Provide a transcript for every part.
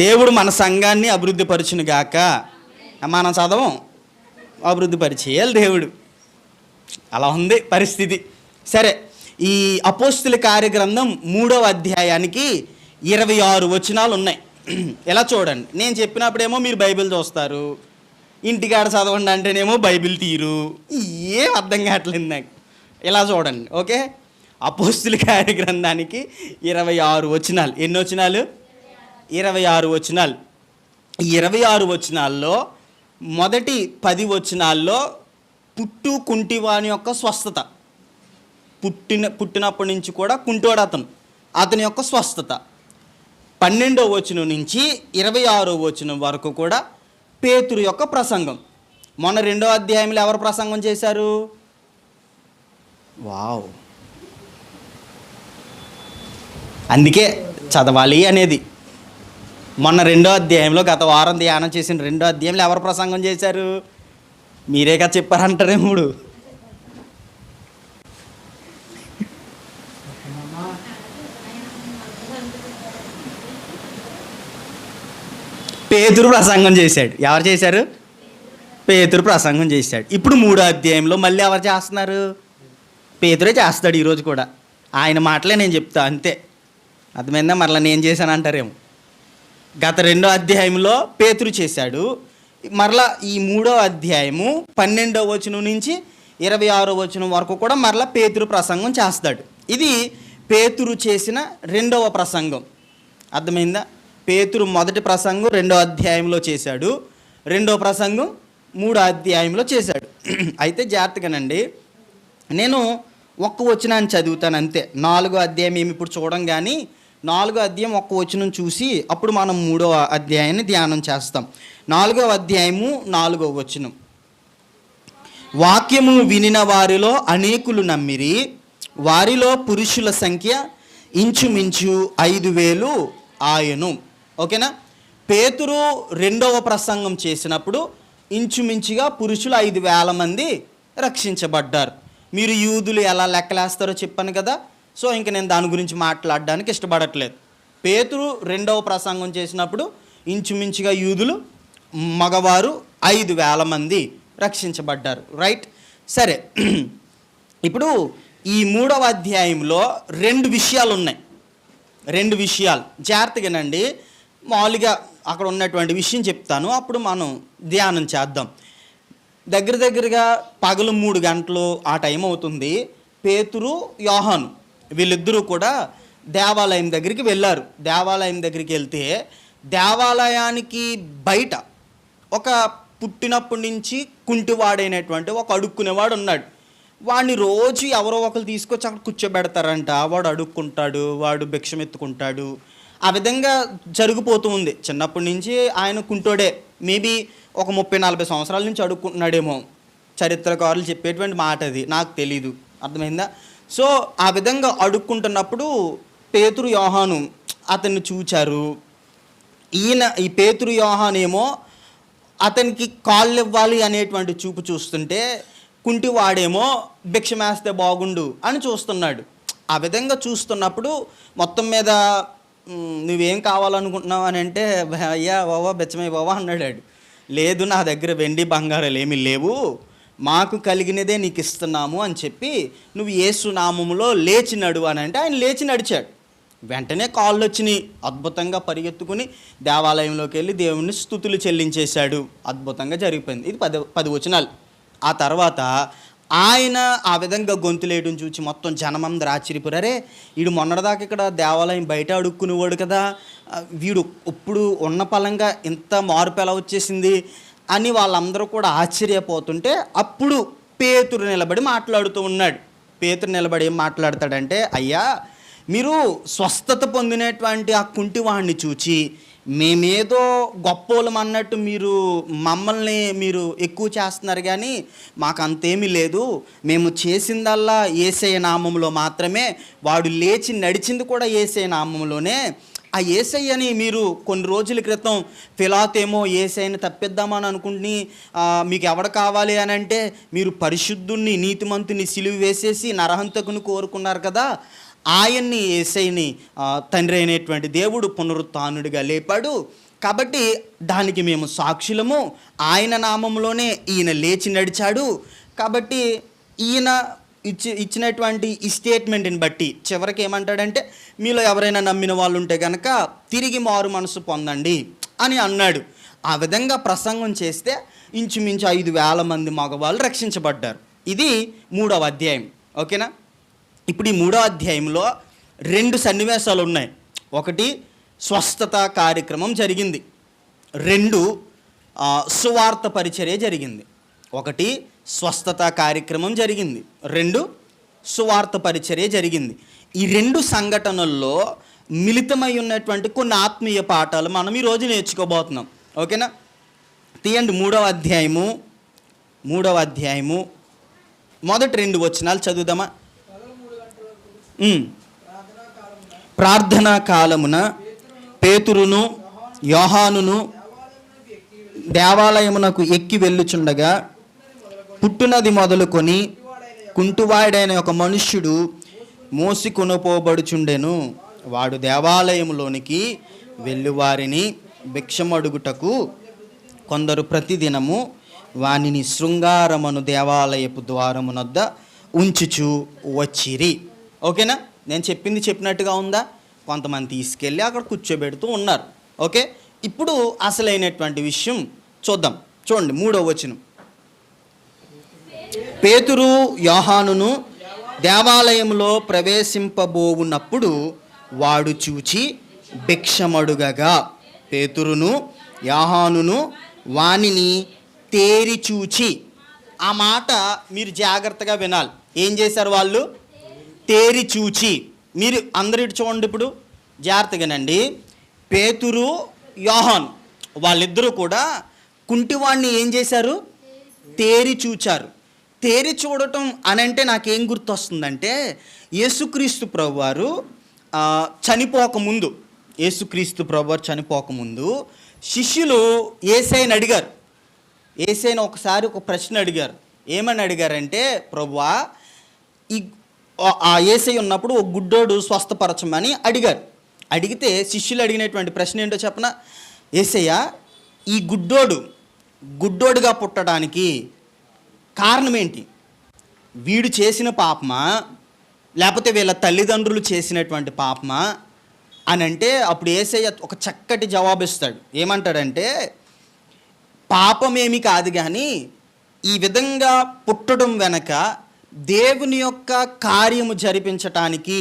దేవుడు మన సంఘాన్ని అభివృద్ధి పరచును గాక. మనం చదవం, అభివృద్ధి పరిచేయాలి దేవుడు. అలా ఉంది పరిస్థితి. సరే, ఈ అపోస్తుల కార్యగ్రంథం 3వ అధ్యాయానికి 26 వచనాలు ఉన్నాయి. ఎలా చూడండి, నేను చెప్పినప్పుడేమో మీరు బైబిల్ చూస్తారు, ఇంటికాడ చదవండి అంటేనేమో బైబిల్ తీరు, ఏం అర్థం కావట్లేదు నాకు. ఇలా చూడండి, ఓకే. అపోస్తుల కార్యగ్రంథానికి 26 వచనాలు. ఎన్ని వచనాలు? 26 వచనాలు. ఈ 26 వచనాల్లో మొదటి 10 వచనాల్లో కుంటివాని యొక్క స్వస్థత, పుట్టినప్పటి నుంచి కూడా కుంటోడు అతని యొక్క స్వస్థత. 12వ వచనం నుంచి 26వ వచనం వరకు కూడా పేతురు యొక్క ప్రసంగం. మొన్న 2వ అధ్యాయంలో ఎవరు ప్రసంగం చేశారు? వావ్, అందుకే చదవాలి అనేది. మొన్న 2వ అధ్యాయంలో గత వారం ధ్యానం చేసిన 2వ అధ్యాయంలో ఎవరు ప్రసంగం చేశారు? మీరే కదా చెప్పారంటారే. ఇప్పుడు పేతురు ప్రసంగం చేశాడు. ఎవరు చేశారు? పేతురు ప్రసంగం చేశాడు. ఇప్పుడు 3వ అధ్యాయంలో మళ్ళీ ఎవరు చేస్తున్నారు? పేతురే చేస్తాడు ఈరోజు కూడా. ఆయన మాటలే నేను చెప్తా, అంతే. అర్థమైందా? మరలా నేను చేశాను అంటారేమో. గత 2వ అధ్యాయంలో పేతురు చేశాడు. మరలా ఈ 3వ అధ్యాయము 12వ వచనం నుంచి 26వ వచనం వరకు కూడా మరలా పేతురు ప్రసంగం చేస్తాడు. ఇది పేతురు చేసిన 2వ ప్రసంగం. అర్థమైందా? పేతురు మొదటి ప్రసంగం 2వ అధ్యాయంలో చేశాడు, 2వ ప్రసంగం 3వ అధ్యాయంలో చేశాడు. అయితే జాగ్రత్తగానండి, నేను ఒక్క వచనాన్ని చదువుతాను అంతే. 4వ అధ్యాయం ఏమి ఇప్పుడు చూడం, కానీ 4వ అధ్యాయం ఒక్క వచనం చూసి అప్పుడు మనం 3వ అధ్యాయాన్ని ధ్యానం చేస్తాం. 4వ అధ్యాయము 4వ వచనం. వాక్యము వినిన వారిలో అనేకులు నమ్మిరి, వారిలో పురుషుల సంఖ్య ఇంచుమించు 5,000 ఆయను. ఓకేనా? పేతురు 2వ ప్రసంగం చేసినప్పుడు ఇంచుమించుగా పురుషులు 5,000 మంది రక్షించబడ్డారు. మీరు యూదులు ఎలా లెక్కలేస్తారో చెప్పాను కదా. సో ఇంక నేను దాని గురించి మాట్లాడడానికి ఇష్టపడట్లేదు. పేతురు 2వ ప్రసంగం చేసినప్పుడు ఇంచుమించుగా యూదులు మగవారు 5,000 మంది రక్షించబడ్డారు. రైట్? సరే, ఇప్పుడు ఈ 3వ అధ్యాయంలో 2 విషయాలు ఉన్నాయి. 2 విషయాలు జాగ్రత్తగానండి. మామూలుగా అక్కడ ఉన్నటువంటి విషయం చెప్తాను, అప్పుడు మనం ధ్యానం చేద్దాం. దగ్గరగా పగలు 3 గంటలు ఆ టైం అవుతుంది. పేతురు, యోహాను వీళ్ళిద్దరూ కూడా దేవాలయం దగ్గరికి వెళ్ళారు. దేవాలయం దగ్గరికి వెళ్తే దేవాలయానికి బయట ఒక పుట్టినప్పటి నుంచి కుంటివాడైనటువంటి ఒక అడుక్కునేవాడు ఉన్నాడు. వాడిని రోజు ఎవరో ఒకరు తీసుకొచ్చి అక్కడ కూర్చోబెడతారంట. వాడు అడుక్కుంటాడు, వాడు భిక్షం ఎత్తుకుంటాడు. ఆ విధంగా జరిగిపోతూ ఉంది. చిన్నప్పటి నుంచి ఆయన కుంటోడే. మేబీ ఒక 30-40 సంవత్సరాల నుంచి అడుక్కుంటున్నాడేమో. చరిత్రకారులు చెప్పేటువంటి మాట అది, నాకు తెలీదు. అర్థమైందా? సో ఆ విధంగా అడుక్కుంటున్నప్పుడు పేతురు, యోహాను అతన్ని చూచారు. ఈ పేతురు, యోహానేమో అతనికి కాళ్ళు ఇవ్వాలి అనేటువంటి చూపు చూస్తుంటే, కుంటివాడేమో భిక్షమేస్తే బాగుండు అని చూస్తున్నాడు. ఆ విధంగా చూస్తున్నప్పుడు మొత్తం మీద నువ్వేం కావాలనుకుంటున్నావు అని అంటే, అయ్యా బావా బిచ్చమే బావా అన్నాడు. లేదు, నా దగ్గర వెండి బంగారాలు ఏమీ లేవు, మాకు కలిగినదే నీకు ఇస్తున్నాము అని చెప్పి నువ్వు యేసు నామములో లేచి నడువు అని అంటే ఆయన లేచి నడిచాడు. వెంటనే కాళ్ళు వచ్చినాయి. అద్భుతంగా పరిగెత్తుకుని దేవాలయంలోకి వెళ్ళి దేవుని స్తుతులు చెల్లించేశాడు. అద్భుతంగా జరిగిపోయింది. ఇది 10 వచనాలు. ఆ తర్వాత ఆయన ఆ విధంగా గొంతులేయడం చూసి మొత్తం జనమందరూ ఆశ్చర్యపోయారే, వీడు మొన్నటిదాకా ఇక్కడ దేవాలయం బయట అడుక్కునేవాడు కదా, వీడు ఇప్పుడు ఉన్న పలంగా ఇంత మార్పు ఎలా వచ్చేసింది అని వాళ్ళందరూ కూడా ఆశ్చర్యపోతుంటే అప్పుడు పేతురు నిలబడి మాట్లాడుతూ ఉన్నాడు. పేతురు నిలబడి ఏం మాట్లాడతాడంటే, అయ్యా మీరు స్వస్థత పొందినటువంటి ఆ కుంటివాడిని చూచి మేమేదో గొప్పోళ్ళం అన్నట్టు మమ్మల్ని మీరు ఎక్కువ చేస్తున్నారు, కానీ మాకు అంతేమీ లేదు. మేము చేసిందల్లా యేసయ్య నామంలో మాత్రమే. వాడు లేచి నడిచింది కూడా యేసయ్య నామంలోనే. ఆ యేసయ్యని మీరు కొన్ని రోజుల క్రితం పిలాతేమో యేసయ్యని తప్పిద్దామని అనుకుంటుని మీకు ఎవడు కావాలి అని అంటే మీరు పరిశుద్ధుణ్ణి నీతిమంతుని సిలువ వేసేసి నరహంతకుని కోరుకున్నారు కదా, ఆయన్ని యేసయ్యని తండ్రి అయినటువంటి దేవుడు పునరుత్థానుడిగా లేపాడు. కాబట్టి దానికి మేము సాక్షులము. ఆయన నామంలోనే ఈయన లేచి నడిచాడు. కాబట్టి ఈయన ఇచ్చినటువంటి ఈ స్టేట్మెంట్ని బట్టి చివరికి ఏమంటాడంటే, మీలో ఎవరైనా నమ్మిన వాళ్ళు ఉంటే కనుక తిరిగి మారు మనసు పొందండి అని అన్నాడు. ఆ విధంగా ప్రసంగం చేస్తే ఇంచుమించు 5,000 మంది మగవాళ్ళు రక్షించబడ్డారు. ఇది 3వ అధ్యాయం. ఓకేనా? ఇప్పుడు ఈ 3వ అధ్యాయంలో 2 సన్నివేశాలు ఉన్నాయి. ఒకటి స్వస్థత కార్యక్రమం జరిగింది, 2 సువార్త పరిచర్య జరిగింది. ఒకటి స్వస్థత కార్యక్రమం జరిగింది, 2 సువార్త పరిచర్య జరిగింది. ఈ 2 సంఘటనల్లో మిళితమై ఉన్నటువంటి కొన్ని ఆత్మీయ పాఠాలు మనం ఈరోజు నేర్చుకోబోతున్నాం. ఓకేనా? తీయండి 3వ అధ్యాయము మొదటి 2 వచనాలు చదువుదామా? ప్రార్థనా కాలమున పేతురును యోహానును దేవాలయమునకు ఎక్కి వెళ్ళుచుండగా పుట్టునది మొదలుకొని కుంటువాడైన ఒక మనుష్యుడు మోసి కొనుపోబడుచుండెను. వాడు దేవాలయంలోనికి వెళ్ళువారిని భిక్షమడుగుటకు కొందరు ప్రతిదినము వానిని శృంగారమును దేవాలయపు ద్వారమునొద్ద ఉంచుచు వచ్చిరి. ఓకేనా? నేను చెప్పింది చెప్పినట్టుగా ఉందా? కొంతమంది తీసుకెళ్ళి అక్కడ కూర్చోబెడుతూ ఉన్నారు. ఓకే, ఇప్పుడు అసలైనటువంటి విషయం చూద్దాం. చూడండి 3వ వచనం. పేతురు యోహానును దేవాలయంలో ప్రవేశింపబోవున్నప్పుడు వాడు చూచి భిక్షమడుగగా పేతురును యోహానును వానిని తేరి చూచి. ఆ మాట మీరు జాగ్రత్తగా వినాలి. ఏం చేశారు వాళ్ళు? తేరి చూచి. మీరు అందరిటి చూడండి ఇప్పుడు జాగ్రత్తగానండి. పేతురు యోహాను వాళ్ళిద్దరూ కూడా కుంటివాణ్ణి ఏం చేశారు? తేరి చూచారు. తేరి చూడటం అనంటే నాకేం గుర్తొస్తుందంటే, యేసుక్రీస్తు ప్రభువారు చనిపోకముందు శిష్యులు యేసయ్యని అడిగారు. యేసయ్యని ఒకసారి ఒక ప్రశ్న అడిగారు. ఏమని అడిగారంటే, ప్రభువా ఆ యేసయ్య ఉన్నప్పుడు ఒక గుడ్డోడు స్వస్థపరచమని అడిగారు. అడిగితే శిష్యులు అడిగినటువంటి ప్రశ్న ఏంటో చెప్పనా? యేసయ్య, ఈ గుడ్డోడుగా పుట్టడానికి కారణం ఏంటి? వీడు చేసిన పాపమా లేకపోతే వీళ్ళ తల్లిదండ్రులు చేసినటువంటి పాపమా అని అంటే, అప్పుడు యేసయ్య ఒక చక్కటి జవాబు ఇస్తాడు. ఏమంటాడంటే, పాపమేమి కాదు కానీ ఈ విధంగా పుట్టడం వెనక దేవుని యొక్క కార్యము జరిపించటానికి,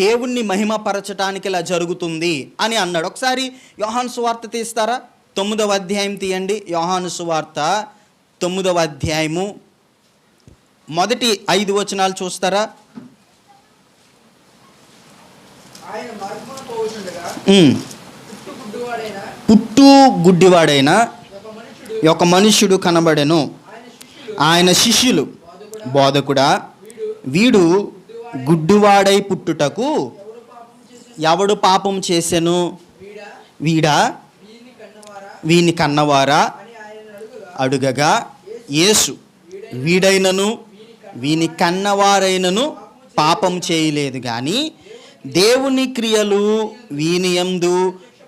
దేవుణ్ణి మహిమపరచటానికి ఇలా జరుగుతుంది అని అన్నాడు. ఒకసారి యోహాను సువార్త తీస్తారా? 9వ అధ్యాయం తీయండి. యోహాను సువార్త 9వ అధ్యాయము మొదటి 5 వచనాలు చూస్తారా? పుట్టు గుడ్డివాడైన ఒక మనుష్యుడు కనబడెను. ఆయన శిష్యులు, బోధకుడా, వీడు గుడ్డివాడై పుట్టుటకు ఎవడు పాపం చేసెను? వీడా వీని కన్నవారా అడుగగా యేసు, వీడైనను వీని కన్నవారైనను పాపం చేయలేదు కానీ దేవుని క్రియలు వీని యందు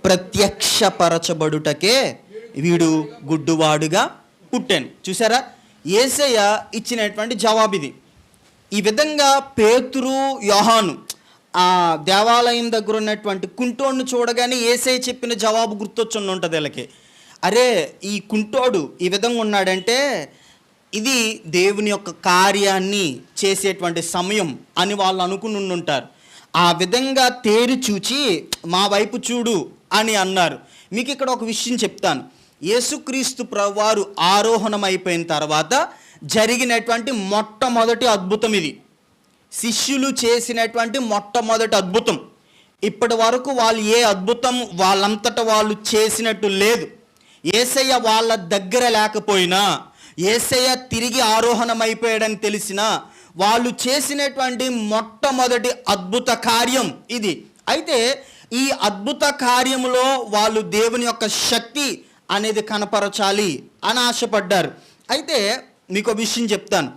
ప్రత్యక్షపరచబడుటకే వీడు గుడ్డువాడుగా పుట్టాను. చూసారా? యేసయ్య ఇచ్చినటువంటి జవాబు ఇది. ఈ విధంగా పేతురు యోహాను ఆ దేవాలయం దగ్గర ఉన్నటువంటి కుంటోడును చూడగానే యేసయ్య చెప్పిన జవాబు గుర్తొచ్చి ఉంటుంది వీళ్ళకి. అరే, ఈ కుంటోడు ఈ విధంగా ఉన్నాడంటే ఇది దేవుని యొక్క కార్యాన్ని చేసేటువంటి సమయం అని వాళ్ళు అనుకుని ఉంటారు. ఆ విధంగా తేరి చూచి మా వైపు చూడు అని అన్నారు. మీకు ఇక్కడ ఒక విషయం చెప్తాను. యేసుక్రీస్తు ప్రభువారు ఆరోహణం అయిపోయిన తర్వాత జరిగినటువంటి మొట్టమొదటి అద్భుతం ఇది. శిష్యులు చేసినటువంటి మొట్టమొదటి అద్భుతం. ఇప్పటి వరకు వాళ్ళు ఏ అద్భుతం వాళ్ళంతట వాళ్ళు చేసినట్టు లేదు. యేసయ్య వాళ్ళ దగ్గర లేకపోయినా, యేసయ్య తిరిగి ఆరోహణం అయిపోయాడని తెలిసినా వాళ్ళు చేసినటువంటి మొట్టమొదటి అద్భుత కార్యం ఇది. అయితే ఈ అద్భుత కార్యములో వాళ్ళు దేవుని యొక్క శక్తి అనేది కనపరచాలి అని ఆశపడ్డారు. అయితే మీకు ఒక విషయం చెప్తాను.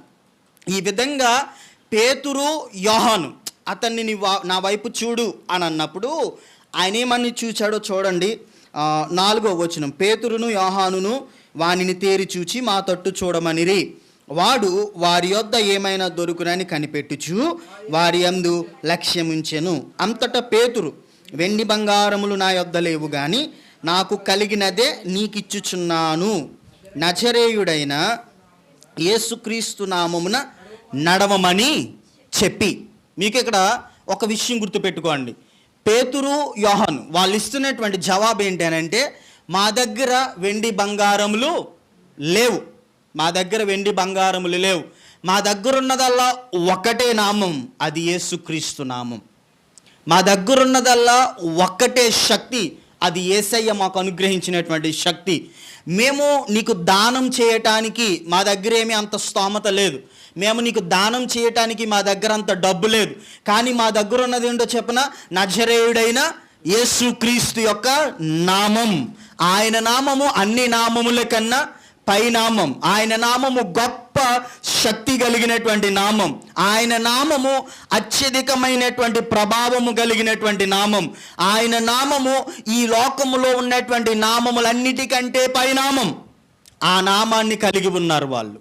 ఈ విధంగా పేతురు యోహాను అతన్ని నా వైపు చూడు అని అన్నప్పుడు ఆయన ఏమని చూచాడో చూడండి. 4వ వచనం, పేతురును యోహానును వానిని తేరి చూచి మా తట్టు చూడమనిరి. వాడు వారి యొద్ద ఏమైనా దొరుకునని కనిపెట్టుచు వారి యందు లక్ష్యముంచెను. అంతటా పేతురు, వెండి బంగారములు నా యొద్ద లేవు గాని నాకు కలిగినదే నీకిచ్చుచున్నాను. నజరేయుడైన యేసుక్రీస్తు నామమున నడవమని చెప్పి. మీకు ఇక్కడ ఒక విషయం గుర్తుపెట్టుకోండి. పేతురు యోహాను వాళ్ళు ఇస్తున్నటువంటి జవాబు ఏంటి అని అంటే, మా దగ్గర వెండి బంగారములు లేవు, మా దగ్గర వెండి బంగారములు లేవు, మా దగ్గర ఉన్నదల్లా ఒక్కటే నామం, అది యేసుక్రీస్తు నామం. మా దగ్గర ఉన్నదల్లా ఒక్కటే శక్తి, అది యేసయ్య మాకు అనుగ్రహించినటువంటి శక్తి. మేము నీకు దానం చేయటానికి మా దగ్గర ఏమీ అంత స్తోమత లేదు, మేము నీకు దానం చేయటానికి మా దగ్గర అంత డబ్బు లేదు, కానీ మా దగ్గర ఉన్నది ఏంటో చెప్పన, నజరేయుడైన యేసుక్రీస్తు యొక్క నామం. ఆయన నామము అన్ని నామముల కన్నా పైనామం. ఆయన నామము గొప్ప శక్తి కలిగినటువంటి నామం. ఆయన నామము అత్యధికమైనటువంటి ప్రభావము కలిగినటువంటి నామం. ఆయన నామము ఈ లోకములో ఉన్నటువంటి నామములన్నిటికంటే పైనామం. ఆ నామాన్ని కలిగి ఉన్నారు వాళ్ళు.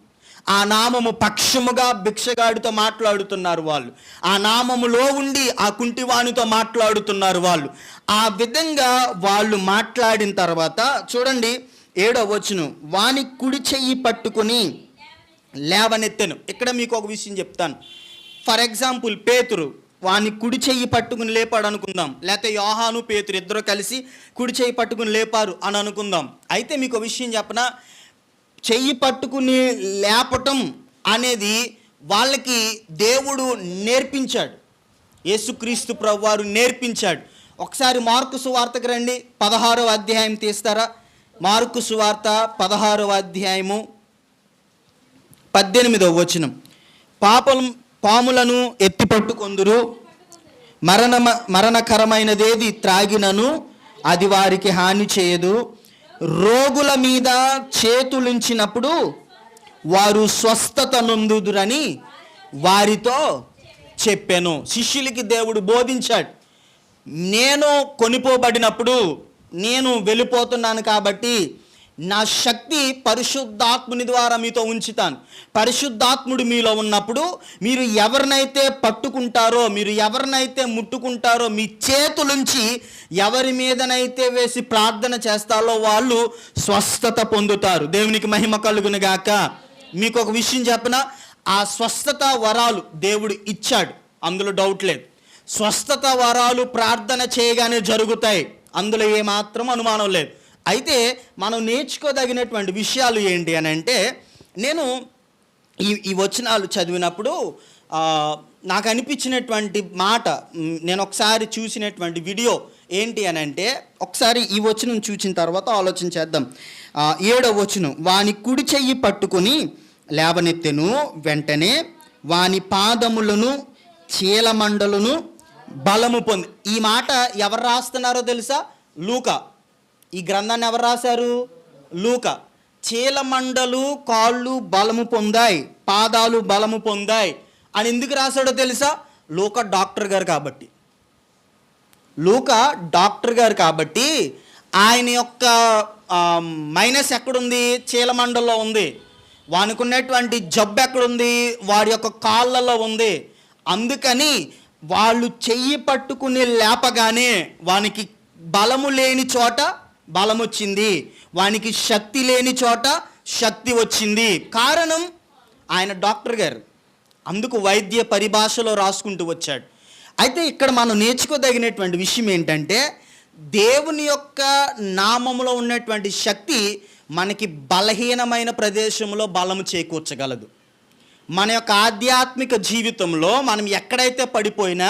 ఆ నామము పక్షముగా భిక్షగాడితో మాట్లాడుతున్నారు వాళ్ళు. ఆ నామములో ఉండి ఆ కుంటివానితో మాట్లాడుతున్నారు వాళ్ళు. ఆ విధంగా వాళ్ళు మాట్లాడిన తర్వాత చూడండి 7వ వచనం, వాని కుడి చెయ్యి పట్టుకుని లేవనెత్తెను. ఇక్కడ మీకు ఒక విషయం చెప్తాను. ఫర్ ఎగ్జాంపుల్, పేతురు వాని కుడి చెయ్యి పట్టుకుని లేపాడు అనుకుందాం, లేకపోతే యోహాను పేతురు ఇద్దరు కలిసి కుడి చెయ్యి పట్టుకుని లేపారు అని అనుకుందాం. అయితే మీకు ఒక విషయం చెప్పనా, చెయ్యి పట్టుకుని లేపటం అనేది వాళ్ళకి దేవుడు నేర్పించాడు, యేసుక్రీస్తు ప్రభువారు నేర్పించాడు. ఒకసారి మార్కు సువార్తకు రండి, 16వ అధ్యాయం తీస్తారా? మార్కు సువార్త 16వ అధ్యాయము 18వ వచనం, పాములను ఎత్తిపట్టుకొందురు, మరణకరమైనదేది త్రాగినను అది వారికి హాని చేయదు, రోగుల మీద చేతులుంచినప్పుడు వారు స్వస్థత నొందుదురని వారితో చెప్పాను. శిష్యులకి దేవుడు బోధించాడు. నేను కొనిపోబడినప్పుడు, నేను వెళ్ళిపోతున్నాను కాబట్టి నా శక్తి పరిశుద్ధాత్ముని ద్వారా మీతో ఉంచుతాను. పరిశుద్ధాత్ముడు మీలో ఉన్నప్పుడు మీరు ఎవరినైతే పట్టుకుంటారో, మీరు ఎవరినైతే ముట్టుకుంటారో, మీ చేతులుంచి ఎవరి మీదనైతే వేసి ప్రార్థన చేస్తారో వాళ్ళు స్వస్థత పొందుతారు. దేవునికి మహిమ కలుగును గాక. మీకు ఒక విషయం చెప్పనా, ఆ స్వస్థత వరాలు దేవుడు ఇచ్చాడు, అందులో డౌట్ లేదు. స్వస్థత వరాలు ప్రార్థన చేయగానే జరుగుతాయి, అందులో ఏమాత్రం అనుమానం లేదు. అయితే మనం నేర్చుకోదగినటువంటి విషయాలు ఏంటి అని అంటే, నేను ఈ వచనాలు చదివినప్పుడు నాకు అనిపించినటువంటి మాట, నేను ఒకసారి చూసినటువంటి వీడియో ఏంటి అని అంటే, ఒకసారి ఈ వచనం చూసిన తర్వాత ఆలోచన చేద్దాం. 7వ వచనం, వాని కుడి చెయ్యి పట్టుకొని లేవనెత్తెను, వెంటనే వాని పాదములను చీలమండలను బలము పొంది. ఈ మాట ఎవరు రాస్తున్నారో తెలుసా? లూకా. ఈ గ్రంథాన్ని ఎవరు రాశారు? లూకా. చీలమండలు కాళ్ళు బలము పొందాయి, పాదాలు బలము పొందాయి అని ఎందుకు రాశాడో తెలుసా? లూకా డాక్టర్ గారు కాబట్టి. లూకా డాక్టర్ గారు కాబట్టి ఆయన యొక్క మైనస్ ఎక్కడుంది? చీలమండల్లో ఉంది. వానికి ఉన్నటువంటి జబ్బు ఎక్కడుంది? వాడి యొక్క కాళ్ళలో ఉంది. అందుకని వాళ్ళు చెయ్యి పట్టుకుని లేపగానే వానికి బలము లేని చోట బలం వచ్చింది, వానికి శక్తి లేని చోట శక్తి వచ్చింది. కారణం ఆయన డాక్టర్ గారు, అందుకు వైద్య పరిభాషలో రాసుకుంటూ వచ్చాడు. అయితే ఇక్కడ మనం నేర్చుకోదగినటువంటి విషయం ఏంటంటే, దేవుని యొక్క నామములో ఉన్నటువంటి శక్తి మనకి బలహీనమైన ప్రదేశంలో బలము చేకూర్చగలదు. మన యొక్క ఆధ్యాత్మిక జీవితంలో మనం ఎక్కడైతే పడిపోయినా,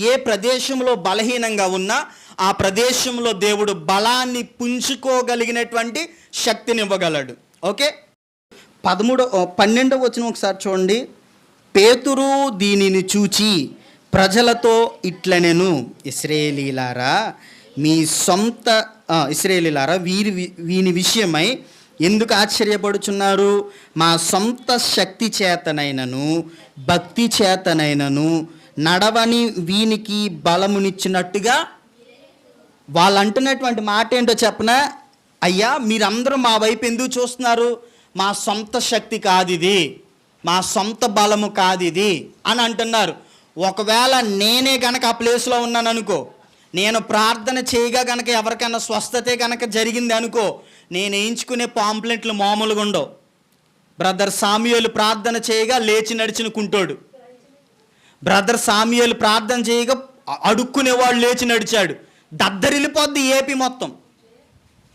ఏ ప్రదేశంలో బలహీనంగా ఉన్నా ఆ ప్రదేశంలో దేవుడు బలాన్ని పుంజుకోగలిగినటువంటి శక్తిని ఇవ్వగలడు. ఓకే, 12వ వచనం ఒకసారి చూడండి. పేతురు దీనిని చూచి ప్రజలతో ఇట్లనెను, ఇశ్రాయేలీయులారా మీ సొంత ఇశ్రాయేలీయులారా వీని విషయమై ఎందుకు ఆశ్చర్యపడుచున్నారు? మా సొంత శక్తి చేతనైనను భక్తి చేతనైనను నడవని వీనికి బలమునిచ్చినట్టుగా. వాళ్ళు అంటున్నటువంటి మాట ఏంటో చెప్పనా, అయ్యా మీరందరూ మా వైపు ఎందుకు చూస్తున్నారు, మా సొంత శక్తి కాదు ఇది, మా సొంత బలము కాదు ఇది అని అంటున్నారు. ఒకవేళ నేనే గనక ఆ ప్లేస్లో ఉన్నాను అనుకో, నేను ప్రార్థన చేయగా గనక ఎవరికైనా స్వస్థతే గనక జరిగింది అనుకో, నేను వేయించుకునే పాంప్లెంట్లు మామూలుగా ఉండవు. బ్రదర్ సామ్యూయల్ ప్రార్థన చేయగా లేచి నడిచిన కుంటోడు, బ్రదర్ సామ్యూయల్ ప్రార్థన చేయగా అడుక్కునేవాడు లేచి నడిచాడు. దద్దరిల్లిపోద్ది ఏపీ మొత్తం,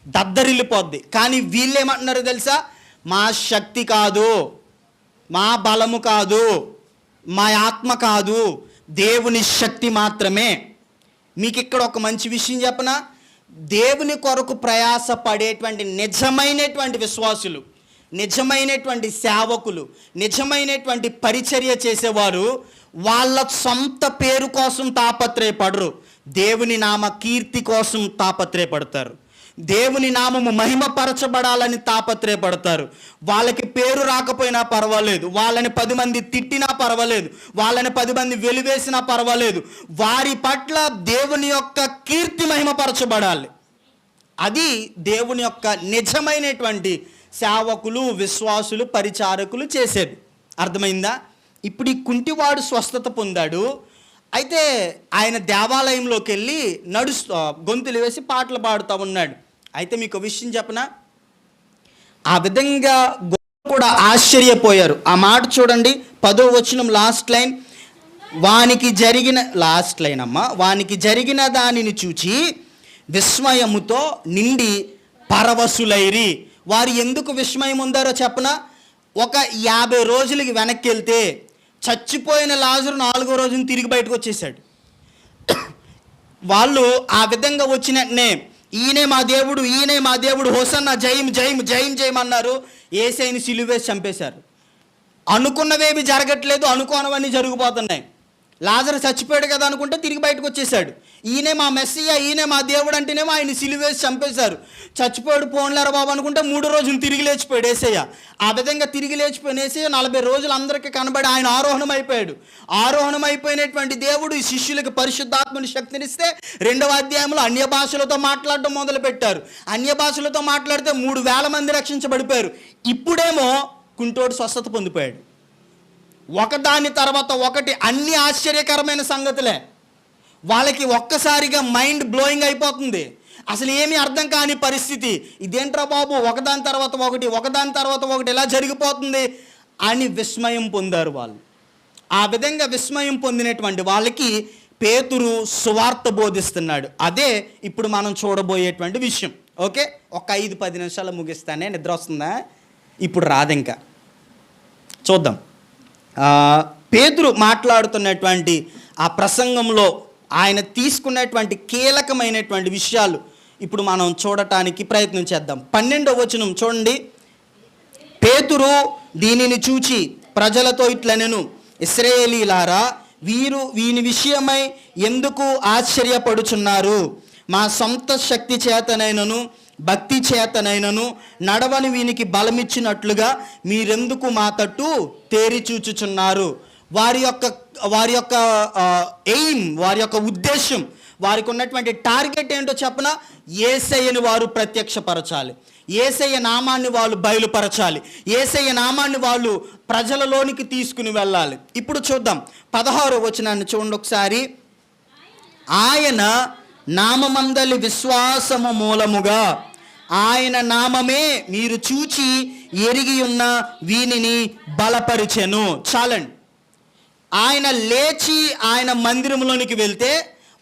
దద్దరిల్లిపోద్ది. కానీ వీళ్ళు ఏమంటున్నారు తెలుసా, మా శక్తి కాదు, మా బలము కాదు, మా ఆత్మ కాదు, దేవుని శక్తి మాత్రమే. మీకు ఇక్కడ ఒక మంచి విషయం చెప్పనా, దేవుని కొరకు ప్రయాస పడేటువంటి నిజమైనటువంటి విశ్వాసులు, నిజమైనటువంటి సేవకులు, నిజమైనటువంటి పరిచర్య చేసేవారు వాళ్ళ సొంత పేరు కోసం తాపత్రయపడరు, దేవుని నామ కీర్తి కోసం తాపత్రయపడతారు. దేవుని నామము మహిమపరచబడాలని తాపత్రయపడతారు. వాళ్ళకి పేరు రాకపోయినా పర్వాలేదు, వాళ్ళని 10 మంది తిట్టినా పర్వాలేదు, వాళ్ళని 10 మంది వెలివేసినా పర్వాలేదు, వారి పట్ల దేవుని యొక్క కీర్తి మహిమపరచబడాలి. అది దేవుని యొక్క నిజమైనటువంటి సేవకులు, విశ్వాసులు, పరిచారకులు చేసేది. అర్థమైందా? ఇప్పుడు ఈ కుంటివాడు స్వస్థత పొందాడు. అయితే ఆయన దేవాలయంలోకి వెళ్ళి గొంతులు వేసి పాటలు పాడుతూ ఉన్నాడు. అయితే మీకు విషయం చెప్పనా, ఆ విధంగా కూడా ఆశ్చర్యపోయారు. ఆ మాట చూడండి, 10వ వచనం లాస్ట్ లైన్. వానికి జరిగిన దానిని చూచి విస్మయముతో నిండి పరవశులైరి. వారు ఎందుకు విస్మయం ఉందారో చెప్పనా, ఒక 50 రోజులకి వెనక్కి వెళ్తే చచ్చిపోయిన లాజరు 4వ రోజున తిరిగి బయటకు వచ్చేసాడు. వాళ్ళు ఆ విధంగా వచ్చినట్నే ఈయనే మా దేవుడు, ఈయనే మా దేవుడు, హోసన్నా జయం జయం జయం జయం అన్నారు. యేసయ్యని సిలువేసి చంపేశారు. అనుకున్నవేవి జరగట్లేదు, అనుకోనవన్నీ జరిగిపోతున్నాయి. లాజరు చచ్చిపోయాడు కదా అనుకుంటే తిరిగి బయటకు వచ్చేసాడు. ఈయనే మా మెస్సియా, ఈయనే మా దేవుడు అంటేనేమో ఆయన సిలువేసి చంపేశారు. చచ్చిపోయాడు పోన్లేరా బాబు అనుకుంటే 3 రోజులు తిరిగి లేచిపోయాడు యేసయ్య. ఆ విధంగా తిరిగి లేచిపోయిన యేసయ్య 40 రోజులు అందరికీ కనబడి ఆయన ఆరోహణం అయిపోయాడు. ఆరోహణం అయిపోయినటువంటి దేవుడు ఈ శిష్యులకు పరిశుద్ధాత్మని శక్తినిస్తే 2వ అధ్యాయంలో అన్య భాషలతో మాట్లాడడం మొదలుపెట్టారు. అన్య భాషలతో మాట్లాడితే 3,000 మంది రక్షించబడిపోయారు. ఇప్పుడేమో కుంటోడు స్వస్థత పొందిపోయాడు. ఒకదాని తర్వాత ఒకటి అన్ని ఆశ్చర్యకరమైన సంగతులే. వాళ్ళకి ఒక్కసారిగా మైండ్ బ్లోయింగ్ అయిపోతుంది. అసలు ఏమీ అర్థం కాని పరిస్థితి. ఇదేంట్రా బాబు, ఒకదాని తర్వాత ఒకటి ఇలా జరిగిపోతుంది అని విస్మయం పొందారు వాళ్ళు. ఆ విధంగా విస్మయం పొందినటువంటి వాళ్ళకి పేతురు సువార్త బోధిస్తున్నాడు. అదే ఇప్పుడు మనం చూడబోయేటువంటి విషయం. ఓకే, ఒక 5-10 నిమిషాలు ముగిస్తానే, నిద్ర వస్తుందా? ఇప్పుడు రాదు, ఇంకా చూద్దాం. పేతురు మాట్లాడుతున్నటువంటి ఆ ప్రసంగంలో ఆయన తీసుకున్నటువంటి కీలకమైనటువంటి విషయాలు ఇప్పుడు మనం చూడటానికి ప్రయత్నం చేద్దాం. 12వ వచనం చూడండి. పేతురు దీనిని చూచి ప్రజలతో ఇట్లనెను, ఇశ్రాయేలీయులారా, వీని విషయమై ఎందుకు ఆశ్చర్యపడుచున్నారు? మా సొంత శక్తి చేతనైనను భక్తి చేతనైనను నడవని వీనికి బలమిచ్చినట్లుగా మీరెందుకు మా తట్టు తేరి చూచుచున్నారు? వారి యొక్క ఎయిమ్, వారి యొక్క ఉద్దేశం, వారికి ఉన్నటువంటి టార్గెట్ ఏంటో చెప్పనా, యేసయ్యని వారు ప్రత్యక్షపరచాలి, యేసయ్య నామాన్ని వాళ్ళు బయలుపరచాలి, యేసయ్య నామాన్ని వాళ్ళు ప్రజలలోనికి తీసుకుని వెళ్ళాలి. ఇప్పుడు చూద్దాం 16వ వచనాన్ని చూడండి ఒకసారి. ఆయన నామమందలి విశ్వాసము మూలముగా ఆయన నామమే మీరు చూచి ఎరిగి ఉన్న వీనిని బలపరిచెను. చాలండి. ఆయన లేచి ఆయన మందిరంలోనికి వెళ్తే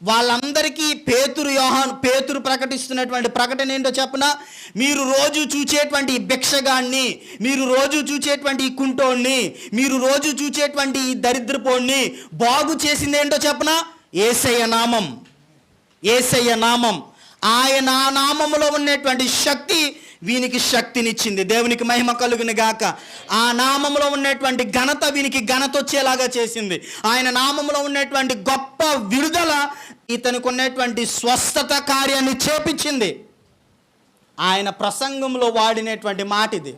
వాళ్ళందరికీ పేతురు ప్రకటిస్తున్నటువంటి ప్రకటన ఏంటో చెప్పనా, మీరు రోజు చూచేటువంటి ఈ భిక్షగాన్ని, మీరు రోజు చూచేటువంటి ఈ కుంటోడిని, మీరు రోజు చూచేటువంటి ఈ దరిద్రపోడిని బాగు చేసింది ఏంటో చెప్పనా, యేసయ్య నామం. యేసయ్య నామం, ఆయన నామములో ఉన్నటువంటి శక్తి వీనికి శక్తినిచ్చింది. దేవునికి మహిమ కలుగును గాక. ఆ నామములో ఉన్నటువంటి ఘనత వీనికి ఘనత వచ్చేలాగా చేసింది. ఆయన నామములో ఉన్నటువంటి గొప్ప విడుదల ఇతనికి ఉన్నటువంటి స్వస్థత కార్యాన్ని చేపించింది. ఆయన ప్రసంగంలో వాడినటువంటి మాట ఇది.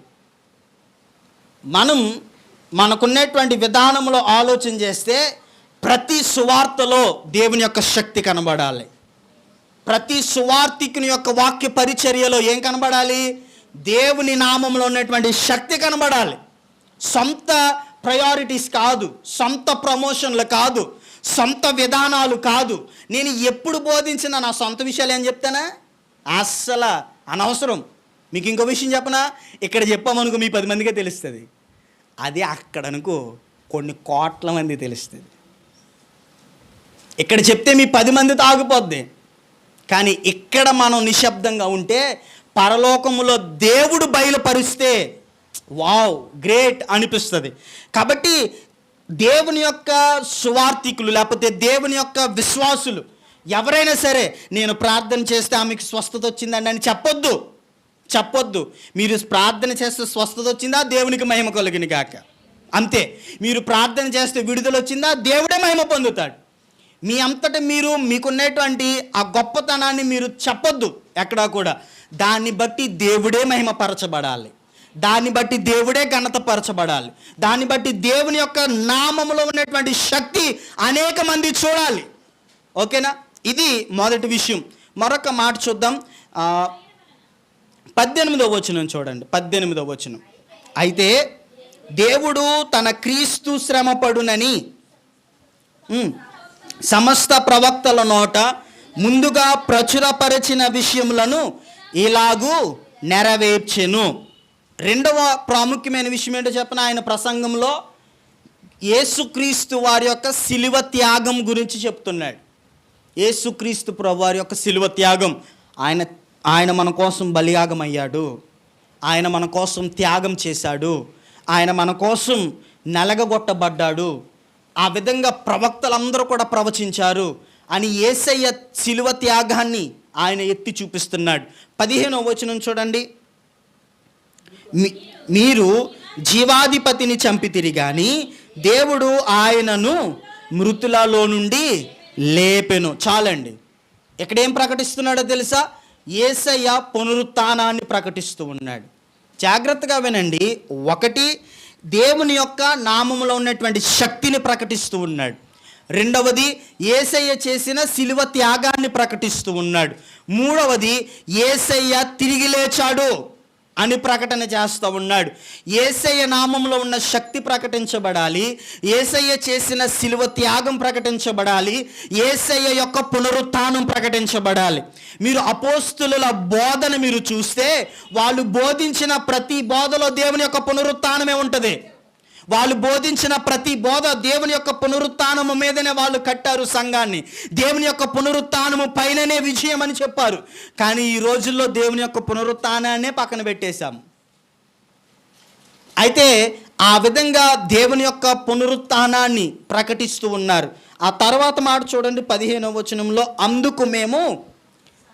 మనకున్నటువంటి విధానంలో ఆలోచన చేస్తే ప్రతి సువార్తలో దేవుని యొక్క శక్తి కనబడాలి. ప్రతి సువార్తికుని యొక్క వాక్య పరిచర్యలో ఏం కనబడాలి? దేవుని నామంలో ఉన్నటువంటి శక్తి కనబడాలి. సొంత ప్రయారిటీస్ కాదు, సొంత ప్రమోషన్లు కాదు, సొంత విధానాలు కాదు. నేను ఎప్పుడు బోధించినా నా సొంత విషయాలు ఏం చెప్తానా? అస్సలు అనవసరం. మీకు ఇంకో విషయం చెప్పనా? ఇక్కడ చెప్పామనుకో మీ 10 మందికే తెలుస్తుంది. అది అక్కడ అనుకో కొన్ని కోట్ల మంది తెలుస్తుంది. ఇక్కడ చెప్తే మీ 10 మందితో ఆగిపోద్ది. కానీ ఇక్కడ మనం నిశ్శబ్దంగా ఉంటే పరలోకములో దేవుడు బయలుపరిస్తే వావ్ గ్రేట్ అనిపిస్తుంది. కాబట్టి దేవుని యొక్క సువార్థికులు లేకపోతే దేవుని యొక్క విశ్వాసులు ఎవరైనా సరే నేను ప్రార్థన చేస్తే ఆమెకు స్వస్థత వచ్చిందండి అని చెప్పొద్దు. మీరు ప్రార్థన చేస్తే స్వస్థత వచ్చిందా, దేవునికి మహిమ కలుగును గాక, అంతే. మీరు ప్రార్థన చేస్తే విడుదల వచ్చిందా, దేవుడే మహిమ పొందుతాడు. మీ అంతటా మీరు మీకున్నటువంటి ఆ గొప్పతనాన్ని మీరు చెప్పొద్దు ఎక్కడా కూడా. దాన్ని బట్టి దేవుడే మహిమపరచబడాలి, దాన్ని బట్టి దేవుడే ఘనతపరచబడాలి, దాన్ని బట్టి దేవుని యొక్క నామములో ఉన్నటువంటి శక్తి అనేక మంది చూడాలి. ఓకేనా? ఇది మొదటి విషయం. మరొక మాట చూద్దాం. 18వ వచనం చూడండి. 18వ వచనం. అయితే దేవుడు తన క్రీస్తు శ్రమపడునని సమస్త ప్రవక్తల నోట ముందుగా ప్రచురపరిచిన విషయములను ఇలాగూ నెరవేర్చెను. రెండవ ప్రాముఖ్యమైన విషయం ఏంటో చెప్పిన ఆయన ప్రసంగంలో యేసుక్రీస్తు వారి యొక్క శిలువ త్యాగం గురించి చెప్తున్నాడు. యేసుక్రీస్తు ప్రభు వారి యొక్క శిలువ త్యాగం, ఆయన మన కోసం బలియాగం అయ్యాడు, ఆయన మన కోసం త్యాగం చేశాడు, ఆయన మన కోసం నలగగొట్టబడ్డాడు, ఆ విధంగా ప్రవక్తలందరూ కూడా ప్రవచించారు అని యేసయ్య శిలువ త్యాగాన్ని ఆయన ఎత్తి చూపిస్తున్నాడు. 15వ వచనం చూడండి. మీరు జీవాధిపతిని చంపితిరి గాని దేవుడు ఆయనను మృతులలో నుండి లేపెను. చాలండి. ఇక్కడేం ప్రకటిస్తున్నాడో తెలుసా? యేసయ్య పునరుత్థానాన్ని ప్రకటిస్తూ ఉన్నాడు. జాగ్రత్తగా వినండి. ఒకటి, దేవుని యొక్క నామములో ఉన్నటువంటి శక్తిని ప్రకటిస్తూ ఉన్నాడు. రెండవది, యేసయ్య చేసిన శిలువ త్యాగాన్ని ప్రకటిస్తూ ఉన్నాడు. మూడవది, యేసయ్య తిరిగి లేచాడు అని ప్రకటన చేస్తూ ఉన్నాడు. యేసయ్య నామంలో ఉన్న శక్తి ప్రకటించబడాలి, యేసయ్య చేసిన శిలువ త్యాగం ప్రకటించబడాలి, యేసయ్య యొక్క పునరుత్థానం ప్రకటించబడాలి. మీరు అపోస్తులుల బోధన మీరు చూస్తే వాళ్ళు బోధించిన ప్రతి బోధలో దేవుని యొక్క పునరుత్థానమే ఉంటుంది. వాళ్ళు బోధించిన ప్రతి బోధ దేవుని యొక్క పునరుత్థానము మీదనే వాళ్ళు కట్టారు సంఘాన్ని. దేవుని యొక్క పునరుత్థానము పైననే విజయం అని చెప్పారు. కానీ ఈ రోజుల్లో దేవుని యొక్క పునరుత్థానాన్నే పక్కన పెట్టేశాము. అయితే ఆ విధంగా దేవుని యొక్క పునరుత్థానాన్ని ప్రకటిస్తూ ఉన్నారు. ఆ తర్వాత మాట చూడండి 15వ వచనంలో, అందుకు మేము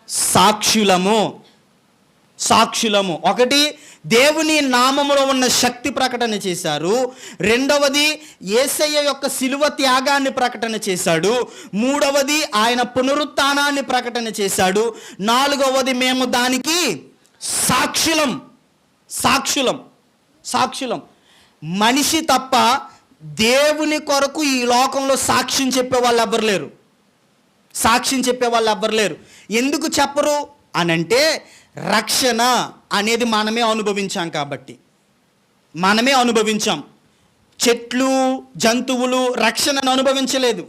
సాక్షులము. ఒకటి, దేవుని నామములో ఉన్న శక్తి ప్రకటన చేశారు. రెండవది, యేసయ్య యొక్క శిలువ త్యాగాన్ని ప్రకటన చేశాడు. మూడవది, ఆయన పునరుత్థానాన్ని ప్రకటన చేశాడు. నాలుగవది, మేము దానికి సాక్షులం. మనిషి తప్ప దేవుని కొరకు ఈ లోకంలో సాక్ష్యం చెప్పే వాళ్ళు ఎవ్వరు లేరు. ఎందుకు చెప్పరు అనంటే, రక్షణ అనేది మనమే అనుభవించాం కాబట్టి. చెట్లు జంతువులు రక్షణను అనుభవించలేదు,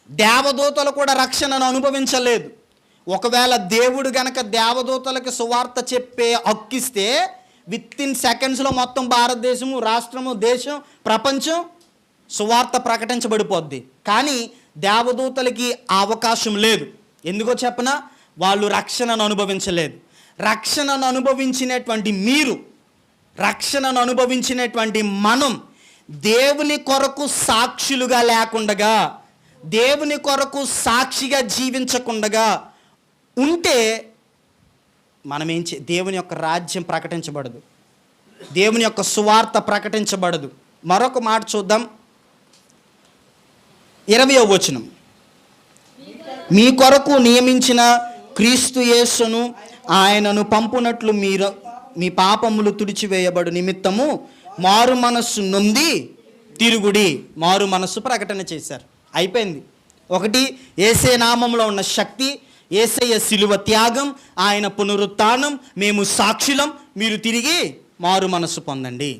దేవదూతలు కూడా రక్షణను అనుభవించలేదు. ఒకవేళ దేవుడు గనక దేవదూతలకు సువార్త చెప్పే హక్కిస్తే వితిన్ సెకండ్స్లో మొత్తం భారతదేశము, రాష్ట్రము, దేశం, ప్రపంచం సువార్త ప్రకటించబడిపోద్ది. కానీ దేవదూతలకి ఆ అవకాశం లేదు. ఎందుకో చెప్పనా? వాళ్ళు రక్షణను అనుభవించలేదు. రక్షణను అనుభవించినటువంటి మీరు, రక్షణను అనుభవించినటువంటి మనం దేవుని కొరకు సాక్షులుగా లేకుండగా, దేవుని కొరకు సాక్షిగా జీవించకుండగా ఉంటే మనం దేవుని యొక్క రాజ్యం ప్రకటించబడదు, దేవుని యొక్క సువార్త ప్రకటించబడదు. మరొక మాట చూద్దాం. 20వ వచనం. మీ కొరకు నియమించిన క్రీస్తు యేసును ఆయనను పంపునట్లు మీరు మీ పాపములు తుడిచివేయబడు నిమిత్తము మారు మనస్సు నొంది తిరుగుడి. మారు మనస్సు ప్రకటన చేశారు. అయిపోయింది. ఒకటి, యేసే నామంలో ఉన్న శక్తి, యేసయ్య శిలువ త్యాగం, ఆయన పునరుత్థానం, మేము సాక్షులం, మీరు తిరిగి మారు మనసు పొందండి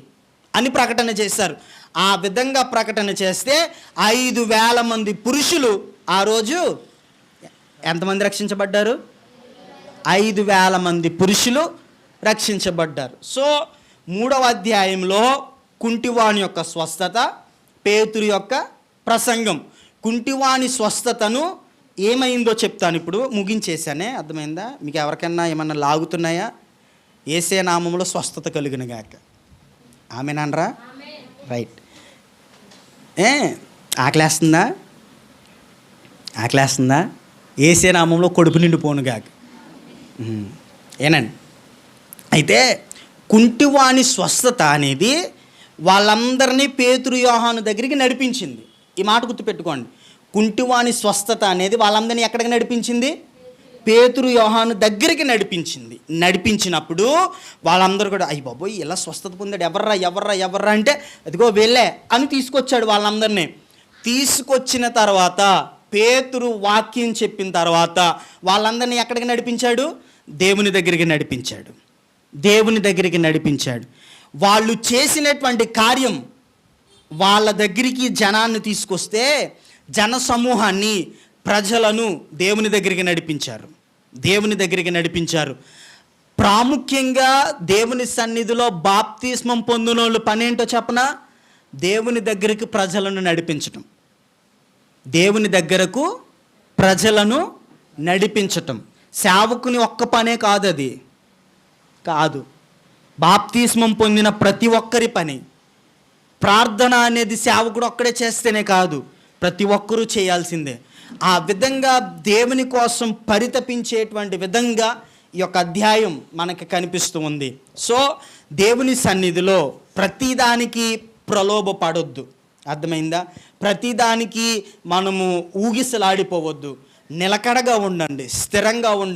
అని ప్రకటన చేశారు. ఆ విధంగా ప్రకటన చేస్తే 5,000 మంది పురుషులు ఆ రోజు ఎంతమంది రక్షించబడ్డారు? 5,000 మంది పురుషులు రక్షించబడ్డారు. సో 3వ అధ్యాయంలో కుంటివాని యొక్క స్వస్థత, పేతురు యొక్క ప్రసంగం. కుంటివాని స్వస్థతను ఏమైందో చెప్తాను, ఇప్పుడు ముగించేశానే, అర్థమైందా? మీకు ఎవరికైనా ఏమన్నా లాగుతున్నాయా? యేసే నామములో స్వస్థత కలుగును గాక. ఆమేననరా? రైట్. ఆకలేస్తుందా? ఆకలేస్తుందా? యేసే నామంలో కడుపు నిండిపోను గాక. ఏనండి. అయితే కుంటివాని స్వస్థత అనేది వాళ్ళందరినీ పేతురు యోహాను దగ్గరికి నడిపించింది. ఈ మాట గుర్తుపెట్టుకోండి. కుంటివాని స్వస్థత అనేది వాళ్ళందరినీ ఎక్కడికి నడిపించింది? పేతురు యోహాను దగ్గరికి నడిపించింది. నడిపించినప్పుడు వాళ్ళందరూ కూడా అయ్యి బాబోయ్ ఇలా స్వస్థత పొందాడు, ఎవర్రా అంటే అదిగో వెళ్ళే అని తీసుకొచ్చాడు వాళ్ళందరినీ. తీసుకొచ్చిన తర్వాత పేతురు వాక్యం చెప్పిన తర్వాత వాళ్ళందరినీ ఎక్కడికి నడిపించాడు? దేవుని దగ్గరికి నడిపించాడు. దేవుని దగ్గరికి నడిపించాడు. వాళ్ళు చేసినటువంటి కార్యం, వాళ్ళ దగ్గరికి జనాన్ని తీసుకొస్తే జన సమూహాన్ని, ప్రజలను దేవుని దగ్గరికి నడిపించారు. దేవుని దగ్గరికి నడిపించారు. ప్రాముఖ్యంగా దేవుని సన్నిధిలో బాప్తిస్మం పొందినోళ్ళు పనేంటో చెప్పనా? దేవుని దగ్గరికి ప్రజలను నడిపించటం. దేవుని దగ్గరకు ప్రజలను నడిపించటం సేవకుని ఒక్క పనే కాదు. అది కాదు. బాప్తిస్మం పొందిన ప్రతి ఒక్కరి పని. ప్రార్థన అనేది సేవకుడు ఒక్కడే చేస్తేనే కాదు, ప్రతి ఒక్కరూ చేయాల్సిందే. ఆ విధంగా దేవుని కోసం పరితపించేటువంటి విధంగా ఈ యొక్క అధ్యాయం మనకి కనిపిస్తూ ఉంది. సో దేవుని సన్నిధిలో ప్రతిదానికి ప్రలోభపడొద్దు. అర్థమైందా? ప్రతిదానికి మనము ఊగిసలాడిపోవద్దు. నిలకడగా ఉండండి, స్థిరంగా ఉండండి.